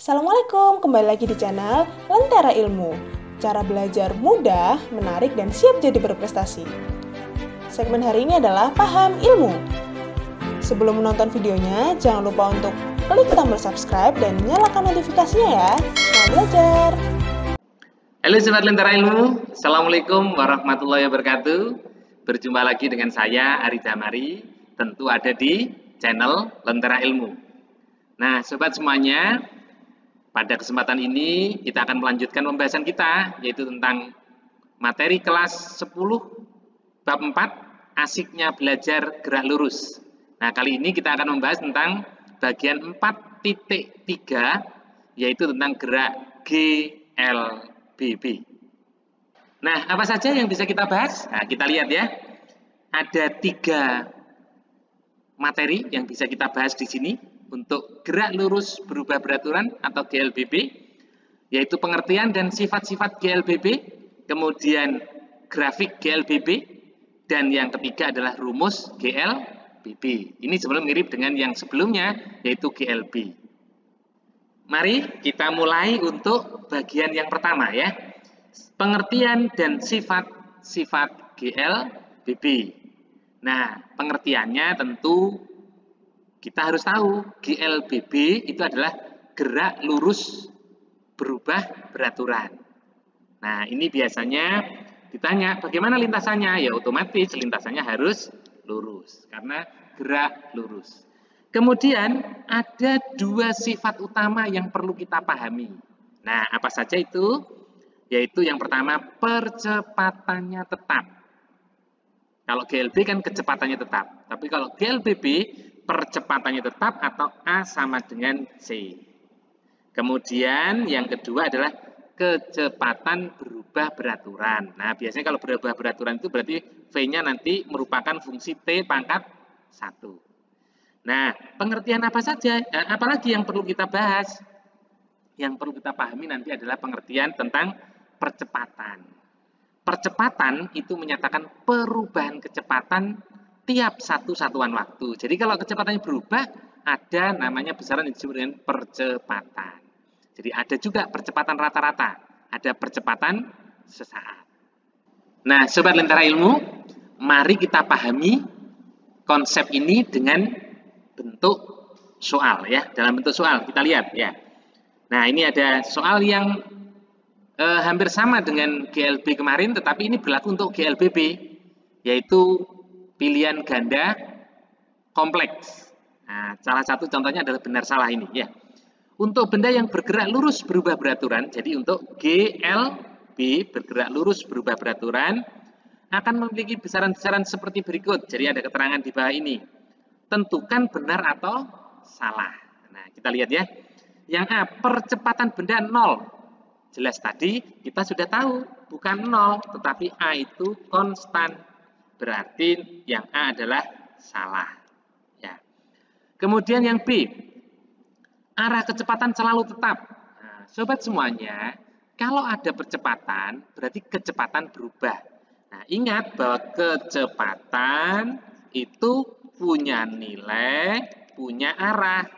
Assalamualaikum, kembali lagi di channel Lentera Ilmu. Cara belajar mudah, menarik, dan siap jadi berprestasi. Segmen hari ini adalah Paham Ilmu. Sebelum menonton videonya, jangan lupa untuk klik tombol subscribe dan nyalakan notifikasinya ya. Selamat belajar! Halo Sobat Lentera Ilmu, Assalamualaikum warahmatullahi wabarakatuh. Berjumpa lagi dengan saya, Ari Damari, tentu ada di channel Lentera Ilmu. Nah, Sobat semuanya, pada kesempatan ini kita akan melanjutkan pembahasan kita, yaitu tentang materi kelas 10 bab 4, asiknya belajar gerak lurus. Nah, kali ini kita akan membahas tentang bagian 4.3, yaitu tentang gerak GLBB. Nah, apa saja yang bisa kita bahas? Nah, kita lihat ya. Ada 3 materi yang bisa kita bahas di sini untuk gerak lurus berubah beraturan atau GLBB, yaitu pengertian dan sifat-sifat GLBB, kemudian grafik GLBB, dan yang ketiga adalah rumus GLBB. Ini sebenarnya mirip dengan yang sebelumnya, yaitu GLB. Mari kita mulai untuk bagian yang pertama ya. Pengertian dan sifat-sifat GLBB. Nah, pengertiannya tentu kita harus tahu GLBB itu adalah gerak lurus berubah beraturan. Nah, ini biasanya ditanya bagaimana lintasannya? Ya otomatis lintasannya harus lurus karena gerak lurus. Kemudian ada 2 sifat utama yang perlu kita pahami. Nah, apa saja itu? Yaitu yang pertama, percepatannya tetap. Kalau GLB kan kecepatannya tetap, tapi kalau GLBB percepatannya tetap atau A sama dengan C. Kemudian yang kedua adalah kecepatan berubah beraturan. Nah, biasanya kalau berubah beraturan itu berarti V-nya nanti merupakan fungsi T pangkat 1. Nah, pengertian apa saja? Apalagi yang perlu kita bahas? Yang perlu kita pahami nanti adalah pengertian tentang percepatan. Percepatan itu menyatakan perubahan kecepatan tiap satu satuan waktu. Jadi kalau kecepatannya berubah, ada namanya besaran yang disebut dengan percepatan. Jadi ada juga percepatan rata-rata, ada percepatan sesaat. Nah, Sobat Lentera Ilmu, mari kita pahami konsep ini dengan bentuk soal ya. Dalam bentuk soal, kita lihat ya. Nah, ini ada soal yang hampir sama dengan GLB kemarin, tetapi ini berlaku untuk GLBB, yaitu pilihan ganda kompleks. Nah, salah satu contohnya adalah benar salah ini ya. Untuk benda yang bergerak lurus berubah beraturan, jadi untuk GLB bergerak lurus berubah beraturan akan memiliki besaran-besaran seperti berikut. Jadi ada keterangan di bawah ini. Tentukan benar atau salah. Nah, kita lihat ya. Yang A, percepatan benda 0. Jelas tadi kita sudah tahu bukan 0, tetapi A itu konstan. Berarti yang A adalah salah. Ya. Kemudian yang B, arah kecepatan selalu tetap. Nah, sobat semuanya, kalau ada percepatan berarti kecepatan berubah. Nah, ingat bahwa kecepatan itu punya nilai, punya arah.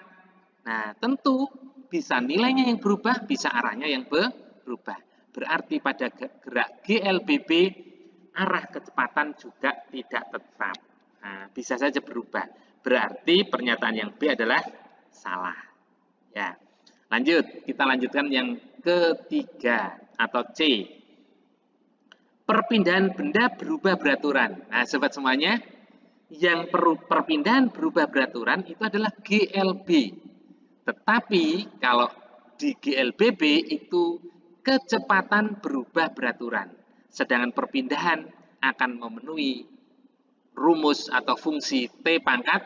Nah, tentu bisa nilainya yang berubah, bisa arahnya yang berubah. Berarti pada gerak GLBB, arah kecepatan juga tidak tetap. Nah, bisa saja berubah. Berarti pernyataan yang B adalah salah. Ya, lanjut. Kita lanjutkan yang ketiga atau C. Perpindahan benda berubah beraturan. Nah, sobat semuanya, yang perpindahan berubah beraturan itu adalah GLB. Tetapi kalau di GLBB itu kecepatan berubah beraturan. Sedangkan perpindahan akan memenuhi rumus atau fungsi T pangkat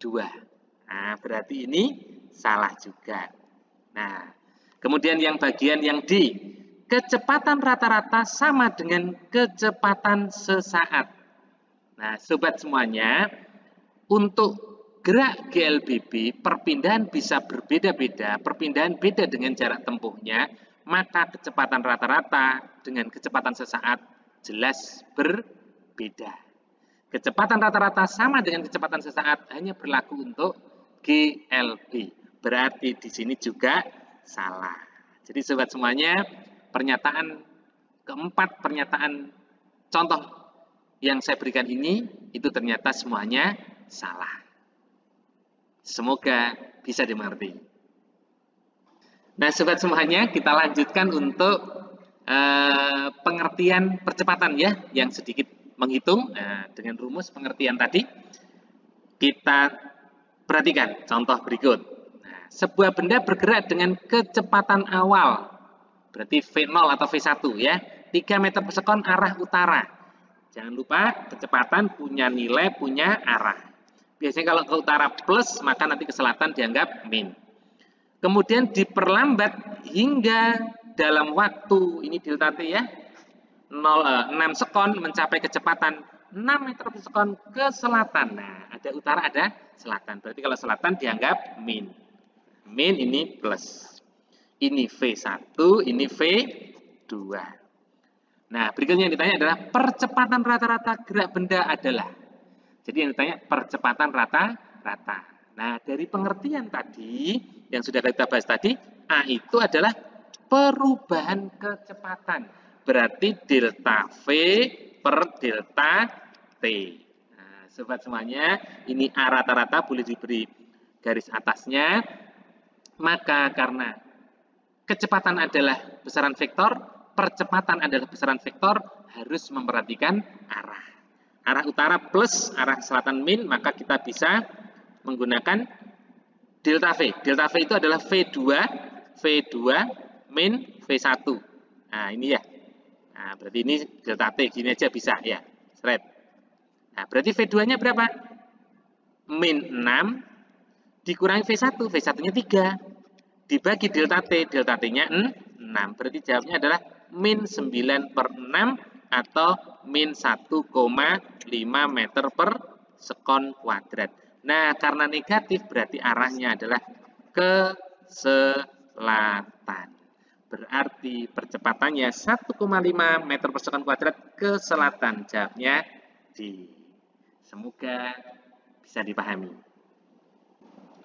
2. Nah, berarti ini salah juga. Nah, kemudian yang bagian yang D, kecepatan rata-rata sama dengan kecepatan sesaat. Nah, sobat semuanya, untuk gerak GLBB, perpindahan bisa berbeda-beda, perpindahan beda dengan jarak tempuhnya, maka kecepatan rata-rata dengan kecepatan sesaat jelas berbeda. Kecepatan rata-rata sama dengan kecepatan sesaat hanya berlaku untuk GLB. berarti di sini juga salah. Jadi sobat semuanya, keempat pernyataan contoh yang saya berikan ini, itu ternyata semuanya salah. Semoga bisa dimengerti. Nah, sobat semuanya, kita lanjutkan untuk pengertian percepatan ya, yang sedikit menghitung dengan rumus pengertian tadi. Kita perhatikan contoh berikut. Nah, sebuah benda bergerak dengan kecepatan awal, berarti V0 atau V1 ya, 3 meter per sekon arah utara. Jangan lupa kecepatan punya nilai, punya arah. Biasanya kalau ke utara plus, maka nanti ke selatan dianggap min. Kemudian diperlambat hingga dalam waktu, ini delta T ya, 6 sekon mencapai kecepatan 6 meter per sekon ke selatan. Nah, ada utara, ada selatan. Berarti kalau selatan dianggap min. Min ini plus. Ini V1, ini V2. Nah, berikutnya yang ditanya adalah percepatan rata-rata gerak benda adalah. Jadi yang ditanya percepatan rata-rata. Nah, dari pengertian tadi, yang sudah kita bahas tadi, A itu adalah perubahan kecepatan. Berarti delta V per delta T. Nah, sobat semuanya, ini A rata-rata boleh diberi garis atasnya. Maka karena kecepatan adalah besaran vektor, percepatan adalah besaran vektor, harus memperhatikan arah. Arah utara plus arah selatan min, maka kita bisa menggunakan delta V. Delta V itu adalah V2 min V1. Nah, ini ya. Nah, berarti ini delta T, gini aja bisa ya. Seret. Nah, berarti V2-nya berapa? Min 6 dikurangi V1, V1-nya 3. Dibagi delta T, delta T-nya 6. Berarti jawabnya adalah min 9 per 6 atau min 1,5 meter per sekon kuadrat. Nah, karena negatif berarti arahnya adalah ke selatan. Berarti percepatannya 1,5 meter per sekon kuadrat ke selatan. Jawabnya D. Semoga bisa dipahami.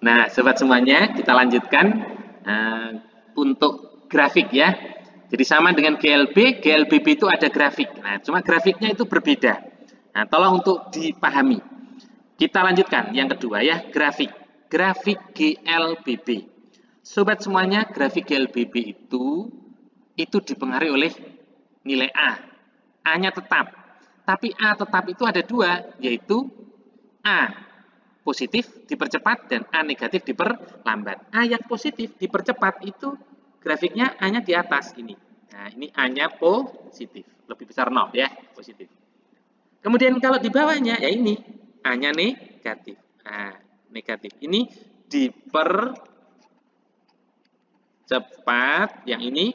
Nah, sobat semuanya, kita lanjutkan untuk grafik ya. Jadi sama dengan GLB, GLBB itu ada grafik. Nah, cuma grafiknya itu berbeda. Nah, tolong untuk dipahami. Kita lanjutkan yang kedua ya, grafik GLBB. Sobat semuanya, grafik GLBB itu dipengaruhi oleh nilai A. A-nya tetap. Tapi A tetap itu ada dua, yaitu A positif dipercepat dan A negatif diperlambat. A yang positif dipercepat itu grafiknya A-nya di atas ini. Nah, ini A-nya positif, lebih besar 0 ya, positif. Kemudian kalau di bawahnya ya ini A-nya negatif. Nah, negatif. Ini dipercepat, yang ini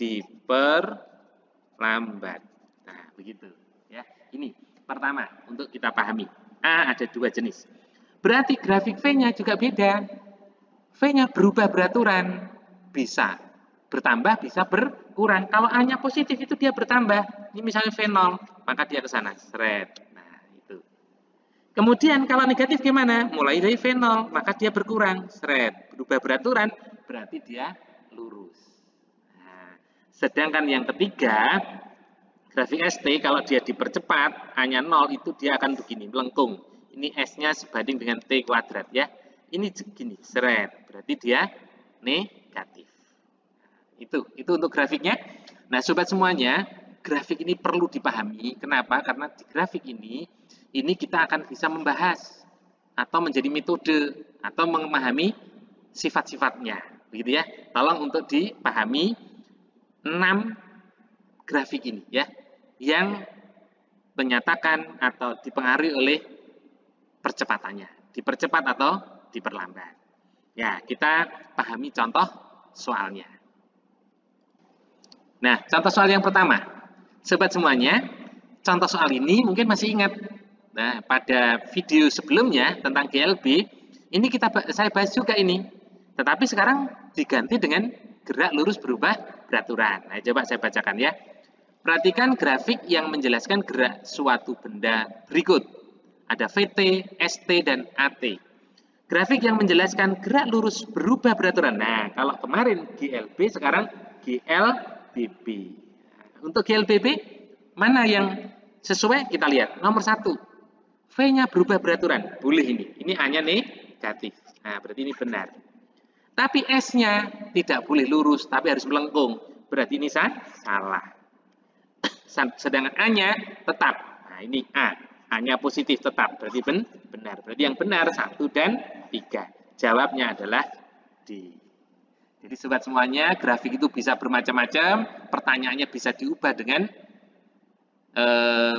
diperlambat. Nah, begitu ya. Ini pertama untuk kita pahami. A ada dua jenis. Berarti grafik V-nya juga beda. V-nya berubah beraturan. Bisa bertambah, bisa berkurang. Kalau A-nya positif itu dia bertambah. Ini misalnya V0, maka dia ke sana. Seret. Nah, itu. Kemudian kalau negatif gimana? Mulai dari V0, maka dia berkurang. Seret. Berubah beraturan, berarti dia lurus. Nah, sedangkan yang ketiga, grafik ST kalau dia dipercepat, A-nya 0 itu dia akan begini, melengkung. Ini S-nya sebanding dengan T kuadrat ya. Ini segini, seret. Berarti dia negatif. Itu untuk grafiknya. Nah, sobat semuanya, grafik ini perlu dipahami. Kenapa? Karena di grafik ini kita akan bisa membahas atau menjadi metode atau memahami sifat-sifatnya. Begitu ya. Tolong untuk dipahami 6 grafik ini ya, yang menyatakan atau dipengaruhi oleh percepatannya, dipercepat atau diperlambat. Ya, kita pahami contoh soalnya. Nah, contoh soal yang pertama. Sobat semuanya, contoh soal ini mungkin masih ingat. Nah, pada video sebelumnya tentang GLB, ini saya bahas juga ini. Tetapi sekarang diganti dengan gerak lurus berubah beraturan. Nah, coba saya bacakan ya. Perhatikan grafik yang menjelaskan gerak suatu benda berikut. Ada VT, ST, dan AT. Grafik yang menjelaskan gerak lurus berubah beraturan. Nah, kalau kemarin GLB, sekarang GLBB. Untuk GLBB, mana yang sesuai? Kita lihat. Nomor 1, V-nya berubah beraturan. Boleh ini. Ini A-nya negatif. Nah, berarti ini benar. Tapi S-nya tidak boleh lurus, tapi harus melengkung. Berarti ini salah. Sedangkan A-nya tetap. Nah, ini A. A-nya positif tetap. Berarti benar. Berarti yang benar 1 dan 3. Jawabnya adalah D. Jadi sobat semuanya, grafik itu bisa bermacam-macam. Pertanyaannya bisa diubah dengan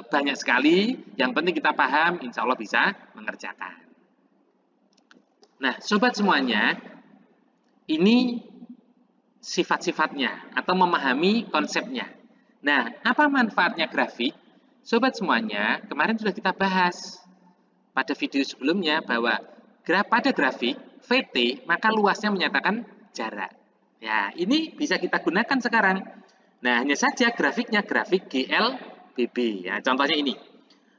banyak sekali. Yang penting kita paham, insya Allah bisa mengerjakan. Nah, sobat semuanya, ini sifat-sifatnya atau memahami konsepnya. Nah, apa manfaatnya grafik? Sobat semuanya, kemarin sudah kita bahas pada video sebelumnya bahwa pada grafik VT, maka luasnya menyatakan jarak. Ya, ini bisa kita gunakan sekarang. Nah, hanya saja grafiknya grafik GLBB. Ya, contohnya ini.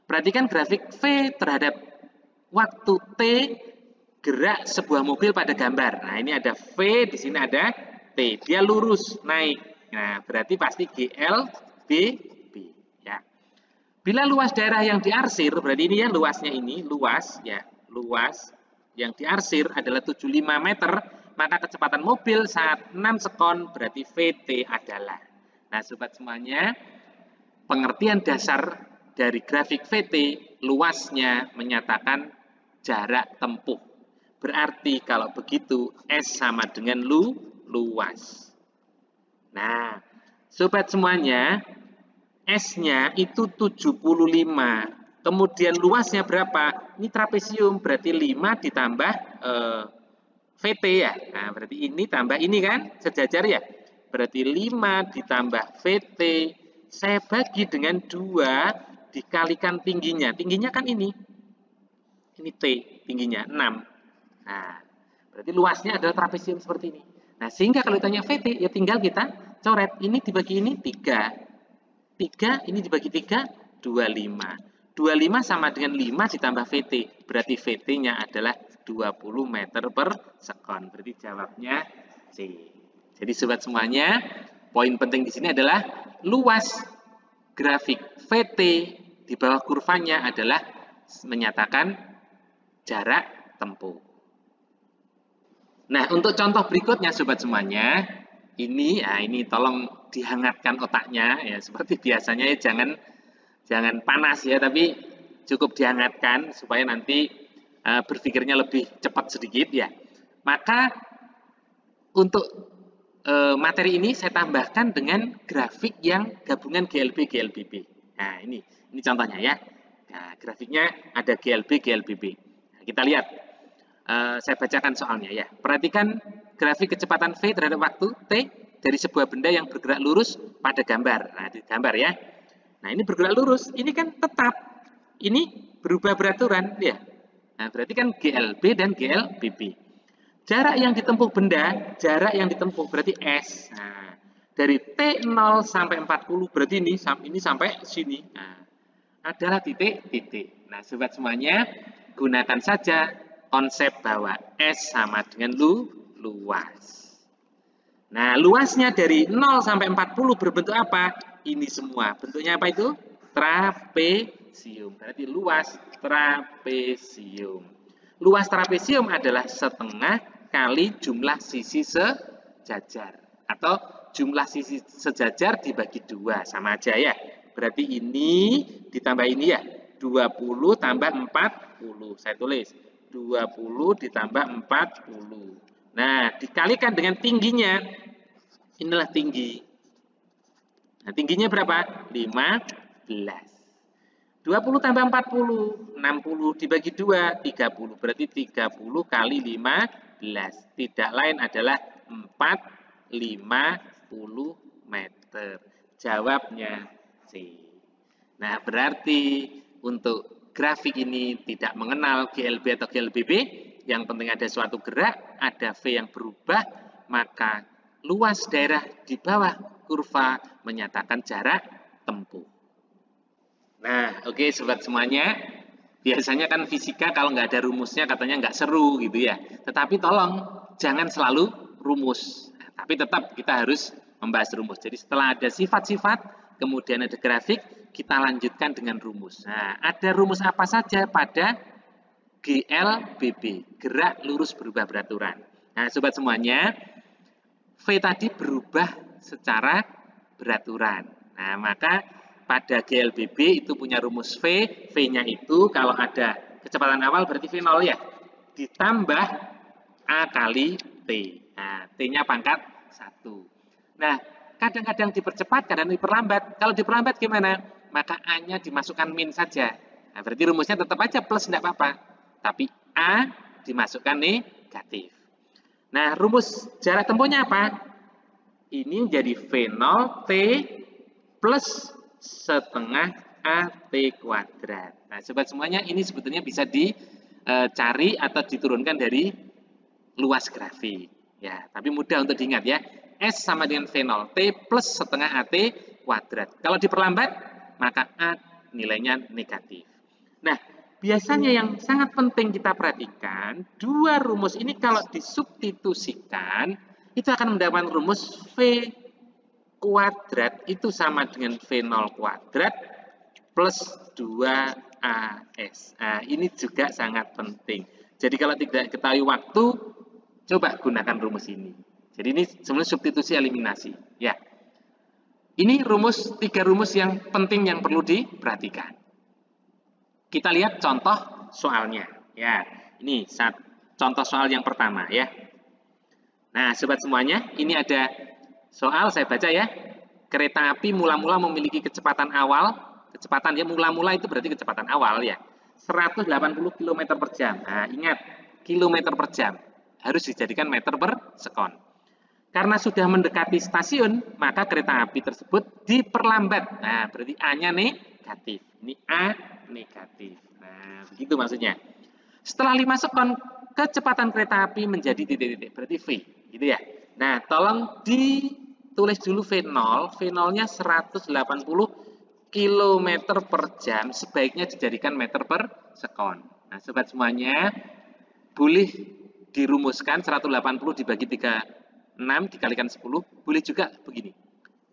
Perhatikan grafik V terhadap waktu T gerak sebuah mobil pada gambar. Nah, ini ada V, di sini ada T. Dia lurus naik. Nah, berarti pasti GLBB. Ya. Bila luas daerah yang diarsir, berarti ini ya luasnya ini, luas yang diarsir adalah 75 meter, maka kecepatan mobil saat 6 sekon berarti VT adalah. Nah, sobat semuanya, pengertian dasar dari grafik VT, luasnya menyatakan jarak tempuh. Berarti kalau begitu S sama dengan luas. Nah, sobat semuanya, S-nya itu 75. Kemudian luasnya berapa? Ini trapesium, berarti 5 ditambah VT ya. Nah, berarti ini tambah ini kan, sejajar ya. Berarti 5 ditambah VT, saya bagi dengan 2 dikalikan tingginya. Tingginya kan ini. Ini T, tingginya 6. Nah, berarti luasnya adalah trapesium seperti ini. Nah, sehingga kalau ditanya VT, ya tinggal kita coret. Ini dibagi ini 3. 3, ini dibagi 3, 25. 25 sama dengan 5 ditambah VT. Berarti VT-nya adalah 20 meter per sekon. Berarti jawabnya C. Jadi sobat semuanya, poin penting di sini adalah luas grafik VT di bawah kurvanya adalah menyatakan jarak tempuh. Nah, untuk contoh berikutnya sobat semuanya, ini tolong dihangatkan otaknya ya, seperti biasanya ya, jangan panas ya, tapi cukup dihangatkan supaya nanti berpikirnya lebih cepat sedikit ya. Maka untuk materi ini saya tambahkan dengan grafik yang gabungan GLB GLBB. Nah, ini contohnya ya. Nah, grafiknya ada GLB GLBB. Nah, kita lihat. Saya bacakan soalnya ya. Perhatikan grafik kecepatan V terhadap waktu T dari sebuah benda yang bergerak lurus pada gambar. Nah, di gambar ya. Nah, ini bergerak lurus, ini kan tetap. Ini berubah beraturan ya. Nah, berarti kan GLB dan GLBB. Jarak yang ditempuh benda, jarak yang ditempuh berarti S. Nah, dari T0 sampai 40 berarti ini sampai sini. Nah, adalah titik-titik. Nah, sobat semuanya, gunakan saja konsep bahwa S sama dengan luas. Nah, luasnya dari 0 sampai 40 berbentuk apa? Ini semua. Bentuknya apa itu? Trapesium. Berarti luas trapesium. Luas trapesium adalah setengah kali jumlah sisi sejajar. Atau jumlah sisi sejajar dibagi 2. Sama aja ya. Berarti ini ditambah ini ya. 20 tambah 40. Saya tulis. 20 ditambah 40. Nah, dikalikan dengan tingginya. Inilah tinggi. Nah, tingginya berapa? 15. 20 tambah 40. 60 dibagi 2, 30. Berarti 30 kali 15. Tidak lain adalah 450 meter. Jawabnya C. Nah, berarti untuk grafik ini tidak mengenal GLB atau GLBB, yang penting ada suatu gerak, ada V yang berubah, maka luas daerah di bawah kurva menyatakan jarak tempuh. Nah, oke sobat semuanya, Biasanya kan fisika kalau nggak ada rumusnya katanya nggak seru gitu ya. Tetapi tolong jangan selalu rumus. Nah, tapi tetap kita harus membahas rumus. Jadi setelah ada sifat-sifat, kemudian ada grafik, kita lanjutkan dengan rumus. Nah, ada rumus apa saja pada GLBB, gerak lurus berubah beraturan. Nah, sobat semuanya, V tadi berubah secara beraturan. Nah, maka pada GLBB itu punya rumus V. V-nya itu kalau ada kecepatan awal berarti V0 ya. Ditambah A kali T. Nah, T-nya pangkat 1. Nah, kadang-kadang dipercepat, kadang diperlambat. Kalau diperlambat gimana? Maka A-nya dimasukkan min saja. Nah, berarti rumusnya tetap aja plus, tidak apa-apa. Tapi A dimasukkan negatif. Nah, rumus jarak tempuhnya apa? Ini jadi V0 T plus setengah AT kuadrat. Nah, sobat semuanya, ini sebetulnya bisa dicari atau diturunkan dari luas grafik. Ya, tapi mudah untuk diingat ya. S sama dengan V0 T plus setengah AT kuadrat. Kalau diperlambat, maka A nilainya negatif. Nah, biasanya yang sangat penting kita perhatikan, dua rumus ini kalau disubstitusikan, itu akan mendapatkan rumus V kuadrat itu sama dengan V0 kuadrat plus 2AS. Nah, ini juga sangat penting. Jadi kalau tidak ketahui waktu, coba gunakan rumus ini. Jadi ini sebenarnya substitusi eliminasi. Ya, ini tiga rumus yang penting yang perlu diperhatikan. Kita lihat contoh soalnya. Ya, ini contoh soal yang pertama ya. Nah, sobat semuanya, ini ada soal, saya baca ya. Kereta api mula-mula memiliki kecepatan awal, kecepatan ya mula-mula itu berarti kecepatan awal ya, 180 km per jam. Nah, ingat, kilometer per jam harus dijadikan meter per sekon. Karena sudah mendekati stasiun, maka kereta api tersebut diperlambat. Nah, berarti A-nya negatif. Ini A negatif. Nah, begitu maksudnya. Setelah 5 sekon, kecepatan kereta api menjadi titik-titik, berarti V, gitu ya. Nah, tolong ditulis dulu V0, V0-nya 180 km per jam, sebaiknya dijadikan meter per sekon. Nah, sobat semuanya, boleh dirumuskan 180 dibagi 36 dikalikan 10, boleh juga begini.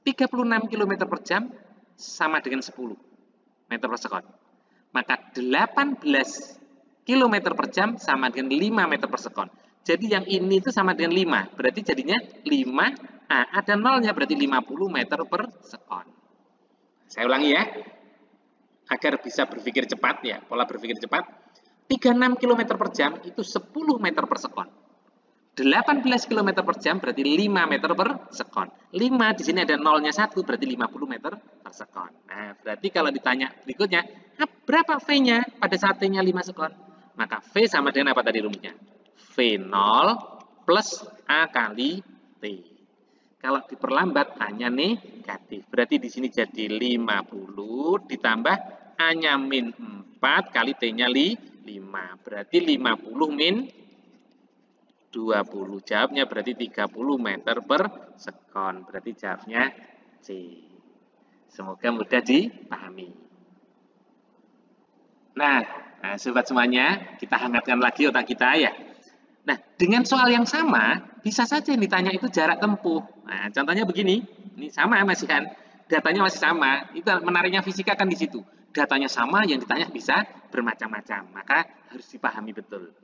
36 km per jam sama dengan 10 meter per sekon. Maka 18 km per jam sama dengan 5 meter per sekon. Jadi yang ini itu sama dengan 5, berarti jadinya 5, ada nolnya berarti 50 meter per sekon. Saya ulangi ya, agar bisa berpikir cepat ya, pola berpikir cepat. 36 km per jam itu 10 meter per sekon. 18 km per jam berarti 5 meter per sekon. 5 di sini ada nolnya 1 berarti 50 meter per sekon. Nah, berarti kalau ditanya berikutnya, berapa V-nya pada saat T-nya 5 sekon? Maka V sama dengan apa tadi rumusnya? V0 plus A kali T. Kalau diperlambat A-nya negatif. Berarti di sini jadi 50 ditambah A-nya min 4 kali T-nya 5. Berarti 50 min 20. Jawabnya berarti 30 meter per sekon. Berarti jawabnya C. Semoga mudah dipahami. Nah, sobat semuanya, kita hangatkan lagi otak kita ya. Nah, dengan soal yang sama, bisa saja yang ditanya itu jarak tempuh. Nah, contohnya begini, ini sama masih kan, datanya masih sama. Itu menariknya fisika kan di situ. Datanya sama, yang ditanya bisa bermacam-macam. Maka harus dipahami betul.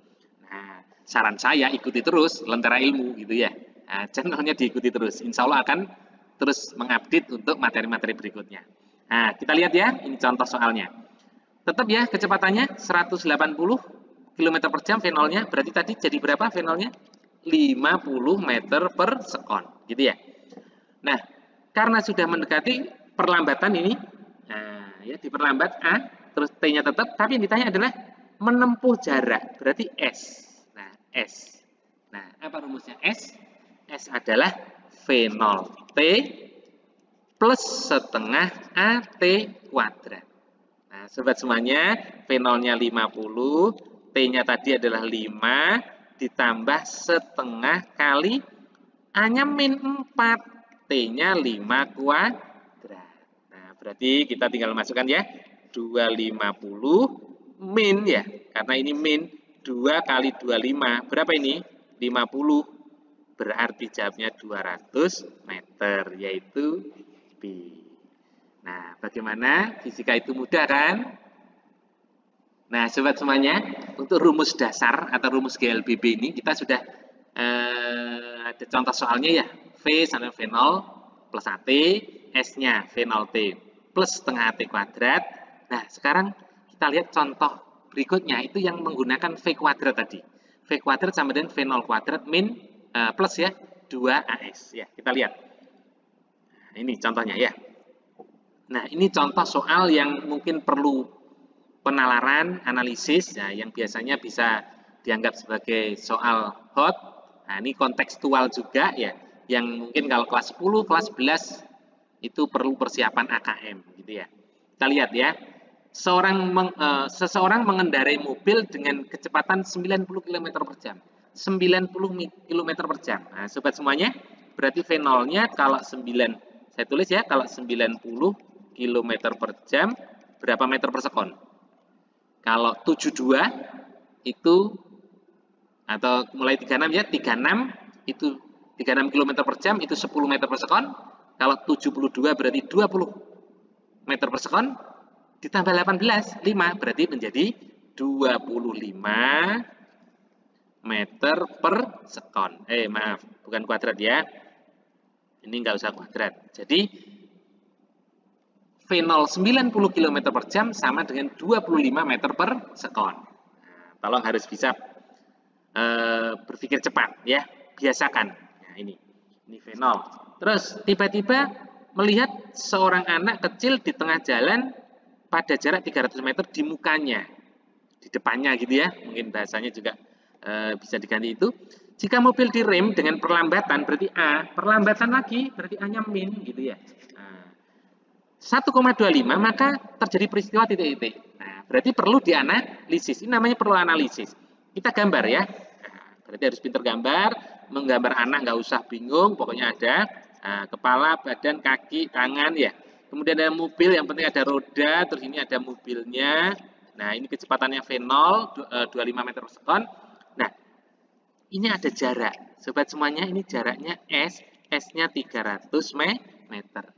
Nah, saran saya ikuti terus Lentera Ilmu gitu ya. Nah, channelnya diikuti terus. Insya Allah akan terus mengupdate untuk materi-materi berikutnya. Nah, kita lihat ya, ini contoh soalnya. Tetap ya, kecepatannya 180 km per jam V0-nya, berarti tadi jadi berapa V0-nya? 50 meter per sekon, gitu ya. Nah, karena sudah mendekati perlambatan ini, nah ya diperlambat A, terus T-nya tetap, tapi yang ditanya adalah menempuh jarak, berarti S. Nah, S. Nah, apa rumusnya S? S adalah V0T plus setengah AT kuadrat. Nah, sobat semuanya, V0-nya 50, T-nya tadi adalah 5, ditambah setengah kali A-nya min 4, T-nya 5 kuadrat. Nah, berarti kita tinggal masukkan ya, 250 min ya, karena ini min 2 kali 25, berapa ini? 50, berarti jawabnya 200 meter, yaitu B. Nah, bagaimana? Fisika itu mudah kan? Nah, sobat semuanya, untuk rumus dasar atau rumus GLBB ini kita sudah ada contoh soalnya ya. V sama V0 plus AT, S-nya V0T plus setengah AT kuadrat. Nah, sekarang kita lihat contoh berikutnya, itu yang menggunakan V kuadrat tadi. V kuadrat sama dengan V0 kuadrat min plus ya, 2AS. Ya, kita lihat. Nah, ini contohnya ya. Nah, ini contoh soal yang mungkin perlu penalaran, analisis, ya, yang biasanya bisa dianggap sebagai soal hot. Nah, ini kontekstual juga ya, yang mungkin kalau kelas 10, kelas 11 itu perlu persiapan AKM gitu ya. Kita lihat ya. Seseorang mengendarai mobil dengan kecepatan 90 km per jam. 90 km per jam. Nah, sobat semuanya, berarti V0-nya kalau 9, saya tulis ya, kalau 90 km per jam, berapa meter per sekon? Kalau 72 itu, atau mulai 36 ya, 36 itu 36 km per jam itu 10 meter per sekon. Kalau 72 berarti 20 meter per sekon, ditambah 18, 5 berarti menjadi 25 meter per sekon. Maaf, bukan kuadrat ya. Ini nggak usah kuadrat. Jadi V0 90 km per jam sama dengan 25 meter per sekon. Nah, tolong harus bisa berpikir cepat ya, biasakan. Nah, ini V0. Terus tiba-tiba melihat seorang anak kecil di tengah jalan pada jarak 300 meter di mukanya, di depannya gitu ya, mungkin bahasanya juga bisa diganti itu. Jika mobil direm dengan perlambatan berarti A, perlambatan lagi berarti A-nya min gitu ya. 1,25 maka terjadi peristiwa titik-titik. Nah, berarti perlu dianalisis. Ini namanya perlu analisis. Kita gambar ya. Nah, berarti harus pintar gambar, menggambar anak nggak usah bingung, pokoknya ada kepala, badan, kaki, tangan ya. Kemudian ada mobil, yang penting ada roda, terus ini ada mobilnya. Nah, ini kecepatannya V0, 25 meter per sekon. Nah, ini ada jarak. Sobat semuanya, ini jaraknya S, S-nya 300 meter.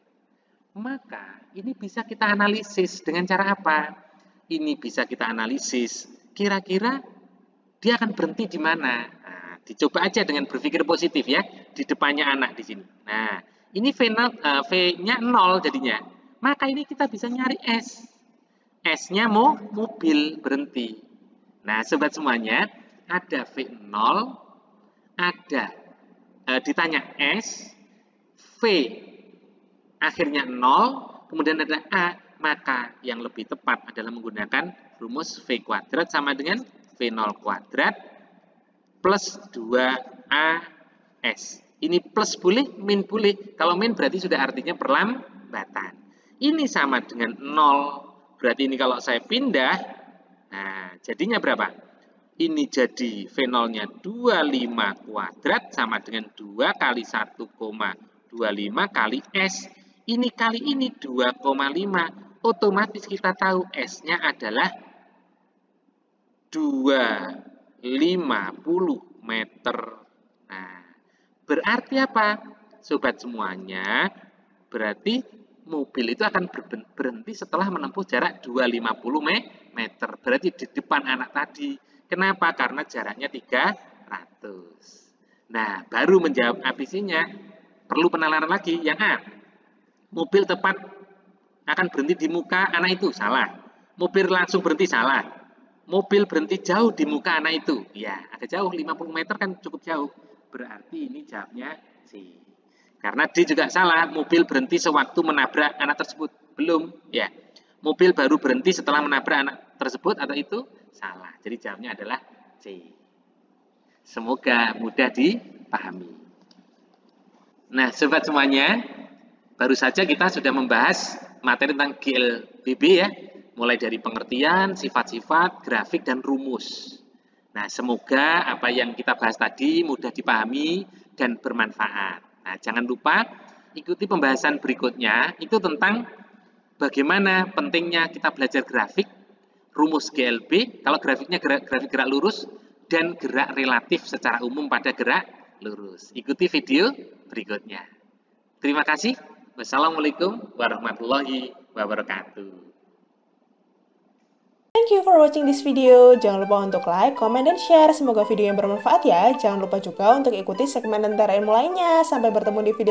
Maka, ini bisa kita analisis dengan cara apa? Ini bisa kita analisis, kira-kira dia akan berhenti di mana? Nah, dicoba aja dengan berpikir positif ya, di depannya anak di sini. Nah, ini V-nya 0 jadinya. Maka ini kita bisa nyari S. S-nya mobil berhenti. Nah, sobat semuanya, ada V0, ada ditanya S, V akhirnya 0, kemudian ada A, maka yang lebih tepat adalah menggunakan rumus V kuadrat sama dengan V0 kuadrat plus 2AS. Ini plus boleh, min boleh. Kalau min berarti sudah artinya perlambatan. Ini sama dengan 0. Berarti ini kalau saya pindah, nah jadinya berapa? Ini jadi V0-nya 25 kuadrat sama dengan 2 kali 1,25 kali S. Ini kali ini 2,5. Otomatis kita tahu S-nya adalah 250 meter. Nah, berarti apa? Sobat semuanya, berarti mobil itu akan berhenti setelah menempuh jarak 250 meter. Berarti di depan anak tadi. Kenapa? Karena jaraknya 300. Nah, baru menjawab ABC-nya. Perlu penalaran lagi. Yang A, mobil tepat akan berhenti di muka anak itu. Salah. Mobil langsung berhenti. Salah. Mobil berhenti jauh di muka anak itu. Ya, agak jauh. 50 meter kan cukup jauh. Berarti ini jawabnya C. Karena D juga salah. Mobil berhenti sewaktu menabrak anak tersebut. Belum. Ya. Mobil baru berhenti setelah menabrak anak tersebut atau itu? Salah. Jadi jawabnya adalah C. Semoga mudah dipahami. Nah, sobat semuanya, baru saja kita sudah membahas materi tentang GLBB ya, mulai dari pengertian, sifat-sifat, grafik, dan rumus. Nah, semoga apa yang kita bahas tadi mudah dipahami dan bermanfaat. Nah, jangan lupa ikuti pembahasan berikutnya, itu tentang bagaimana pentingnya kita belajar grafik, rumus GLB, kalau grafiknya grafik gerak lurus, dan gerak relatif secara umum pada gerak lurus. Ikuti video berikutnya. Terima kasih. Wassalamualaikum warahmatullahi wabarakatuh. Thank you for watching this video. Jangan lupa untuk like, comment, dan share. Semoga video yang bermanfaat ya. Jangan lupa juga untuk ikuti segmen Lentera Ilmu lainnya. Sampai bertemu di video